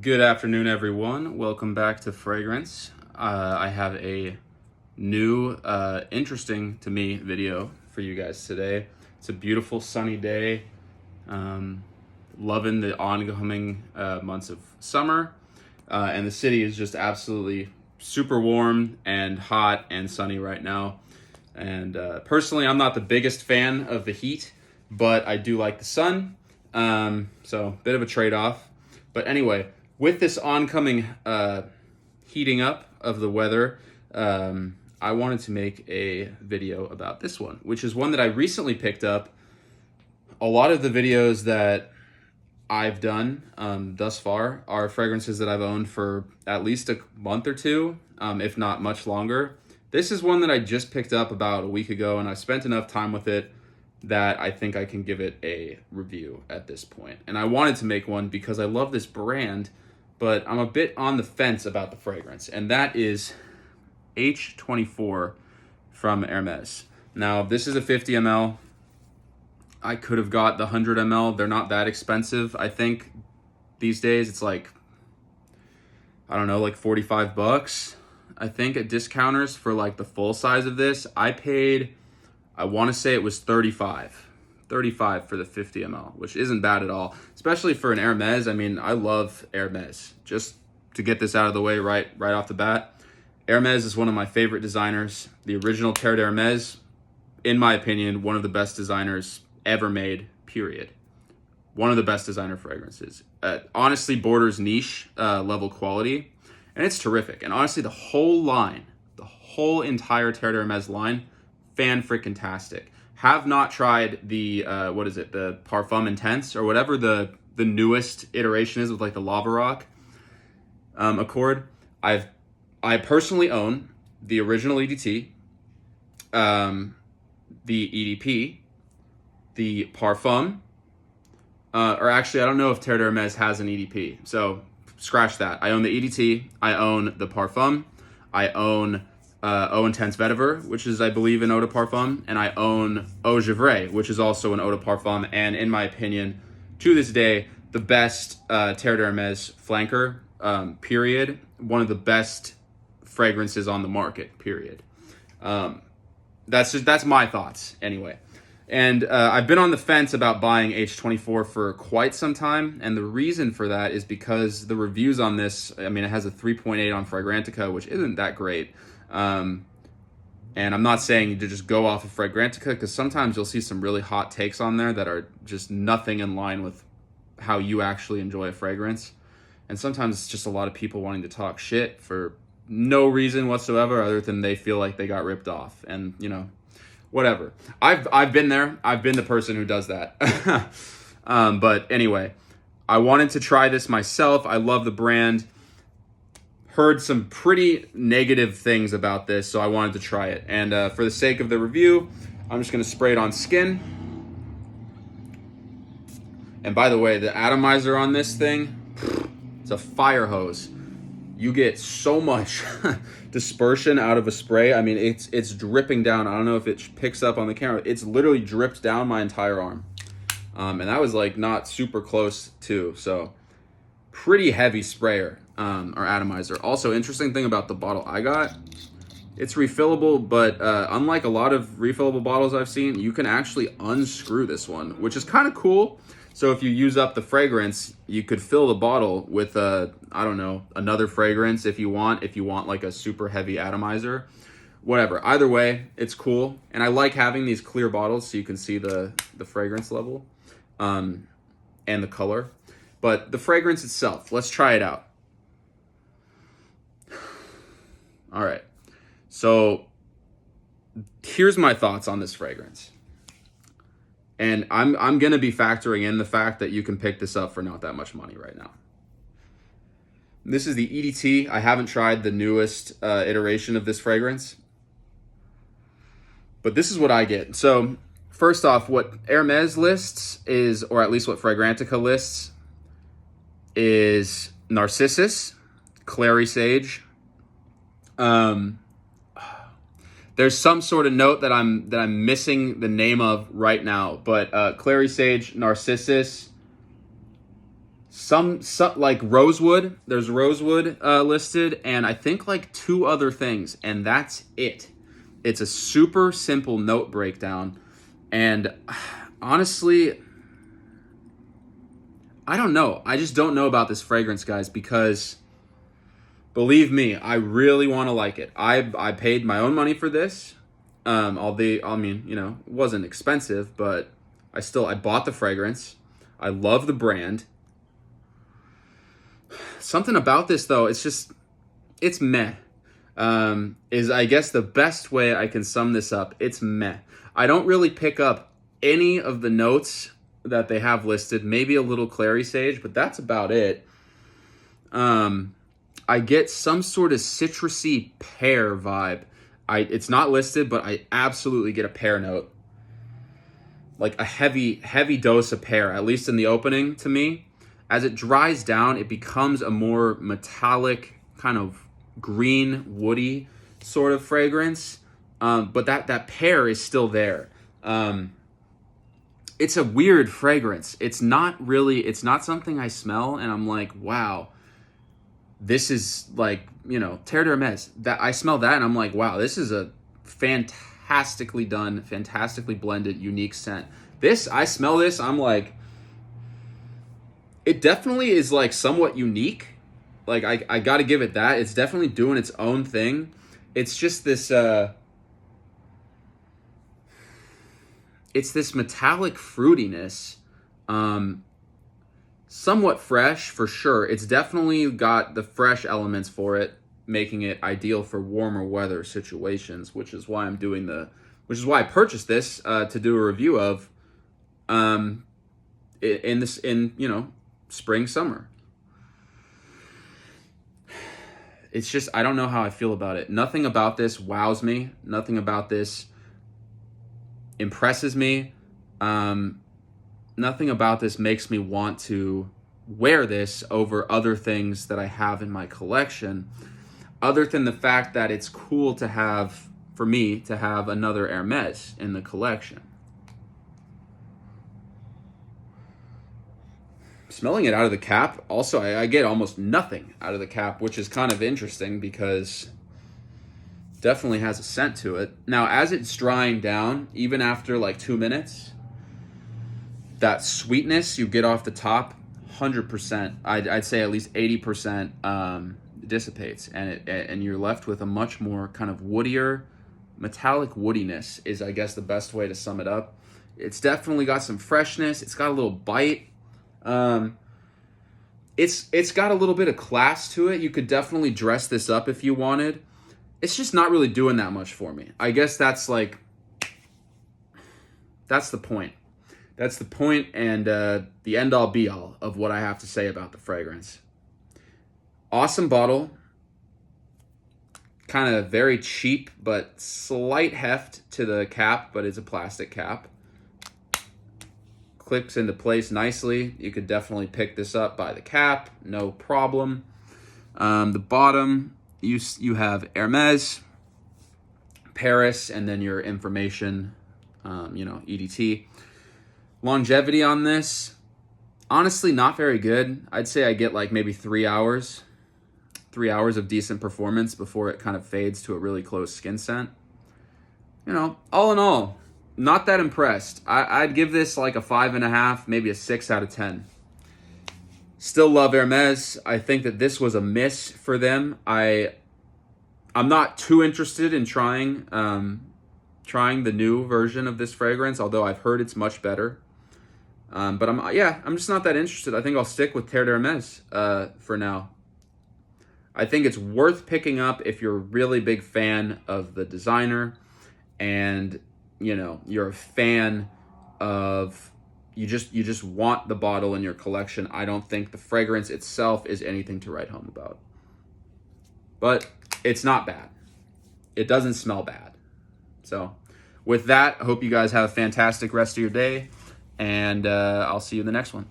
Good afternoon, everyone. Welcome back to Fragrance. I have a new, interesting to me video for you guys today. It's a beautiful sunny day. Um, Loving the oncoming months of summer. And the city is just absolutely super warm and hot and sunny right now. And personally, I'm not the biggest fan of the heat, but I do like the sun. So, bit of a trade off. But anyway, with this oncoming heating up of the weather, I wanted to make a video about this one, which is one that I recently picked up. A lot of the videos that I've done thus far are fragrances that I've owned for at least a month or two, if not much longer. This is one that I just picked up about a week ago, and I've spent enough time with it that I think I can give it a review at this point. And I wanted to make one because I love this brand, but I'm a bit on the fence about the fragrance, and that is H-24 from Hermes. Now, this is a 50 ml. I could have got the 100 ml. They're not that expensive. I think these days it's like, I don't know, like 45 bucks. I think at discounters for like the full size of this. I paid, I want to say it was 35 for the 50 ml, which isn't bad at all, especially for an Hermes. I mean, I love Hermes. Just to get this out of the way right off the bat, Hermes is one of my favorite designers. The original Terre d'Hermes, in my opinion, one of the best designers ever made, period. One of the best designer fragrances. Honestly, borders niche level quality, and it's terrific. And honestly, the whole line, the whole entire Terre d'Hermes line, fan-freaking-tastic. Have not tried the, the Parfum Intense, or whatever the newest iteration is with like the Lava Rock Accord. I personally own the original EDT, the EDP, the Parfum, or actually, I don't know if Terre d'Hermes has an EDP, so scratch that. I own the EDT, I own the Parfum, I own Eau Intense Vetiver, which is, I believe, an eau de parfum, and I own Eau Givray, which is also an eau de parfum, and in my opinion, to this day, the best Terre d'Hermes flanker, period. One of the best fragrances on the market, period. That's my thoughts, anyway. And I've been on the fence about buying H-24 for quite some time, and the reason for that is because the reviews on this, I mean, it has a 3.8 on Fragrantica, which isn't that great. And I'm not saying to just go off of Fragrantica, because sometimes you'll see some really hot takes on there that are just nothing in line with how you actually enjoy a fragrance. And sometimes it's just a lot of people wanting to talk shit for no reason whatsoever other than they feel like they got ripped off. And, you know, whatever. I've been there. I've been the person who does that. But anyway, I wanted to try this myself. I love the brand. Heard some pretty negative things about this, so I wanted to try it. And for the sake of the review, I'm just going to spray it on skin. And by the way, the atomizer on this thing, it's a fire hose. You get so much dispersion out of a spray. I mean, it's dripping down. I don't know if it picks up on the camera. It's literally dripped down my entire arm. And that was like not super close too. So pretty heavy sprayer or atomizer. Also, interesting thing about the bottle I got, it's refillable, but unlike a lot of refillable bottles I've seen, you can actually unscrew this one, which is kind of cool. So if you use up the fragrance, you could fill the bottle with I don't know, another fragrance if you want like a super heavy atomizer, whatever. Either way, it's cool. And I like having these clear bottles so you can see the fragrance level and the color. But the fragrance itself, let's try it out. All right. So here's my thoughts on this fragrance. And I'm going to be factoring in the fact that you can pick this up for not that much money right now. This is the EDT. I haven't tried the newest iteration of this fragrance. But this is what I get. So first off, what Hermes lists is, or at least what Fragrantica lists, is Narcissus, Clary Sage. There's some sort of note that I'm missing the name of right now, but Clary Sage, Narcissus, some like rosewood. There's rosewood listed, and I think like 2 other things, and that's it. It's a super simple note breakdown, and honestly, I don't know. I just don't know about this fragrance, guys, because believe me, I really want to like it. I paid my own money for this. I mean, you know, it wasn't expensive, but I bought the fragrance. I love the brand. Something about this though, it's meh. Is I guess the best way I can sum this up. It's meh. I don't really pick up any of the notes that they have listed. Maybe a little clary sage, but that's about it. I get some sort of citrusy pear vibe. It's not listed, but I absolutely get a pear note. Like a heavy dose of pear, at least in the opening to me. As it dries down, it becomes a more metallic, kind of green, woody sort of fragrance. But that pear is still there. It's a weird fragrance. It's not something I smell and I'm like, wow, this is like, you know, Terre d'Hermes. That I smell that and I'm like, wow, this is a fantastically done, fantastically blended, unique scent. I smell this, I'm like, it definitely is like somewhat unique. Like I gotta give it that. It's definitely doing its own thing. It's just this it's this metallic fruitiness. Somewhat fresh for sure. It's definitely got the fresh elements for it, making it ideal for warmer weather situations, which is why I purchased this to do a review of in you know, spring, summer. It's just, I don't know how I feel about it. Nothing about this wows me. Nothing about this impresses me. Nothing about this makes me want to wear this over other things that I have in my collection, other than the fact that it's cool to have, for me, to have another Hermes in the collection. Smelling it out of the cap, also, I get almost nothing out of the cap, which is kind of interesting because it definitely has a scent to it. Now, as it's drying down, even after like 2 minutes, that sweetness you get off the top, 100%, I'd say at least 80% dissipates, and you're left with a much more kind of woodier, metallic woodiness is, I guess, the best way to sum it up. It's definitely got some freshness. It's got a little bite. It's got a little bit of class to it. You could definitely dress this up if you wanted. It's just not really doing that much for me. I guess that's the point. That's the point and the end-all be-all of what I have to say about the fragrance. Awesome bottle. Kind of very cheap, but slight heft to the cap, but it's a plastic cap. Clips into place nicely. You could definitely pick this up by the cap, no problem. The bottom, you have Hermes, Paris, and then your information, EDT. Longevity on this, honestly, not very good. I'd say I get like maybe 3 hours. 3 hours of decent performance before it kind of fades to a really close skin scent. You know, all in all, not that impressed. I'd give this like a 5.5, maybe a 6 out of 10. Still love Hermes. I think that this was a miss for them. I'm not too interested in trying the new version of this fragrance, although I've heard it's much better. But I'm just not that interested. I think I'll stick with Terre d'Hermes for now. I think it's worth picking up if you're a really big fan of the designer and, you know, you're a fan of, you just want the bottle in your collection. I don't think the fragrance itself is anything to write home about. But it's not bad. It doesn't smell bad. So with that, I hope you guys have a fantastic rest of your day, and I'll see you in the next one.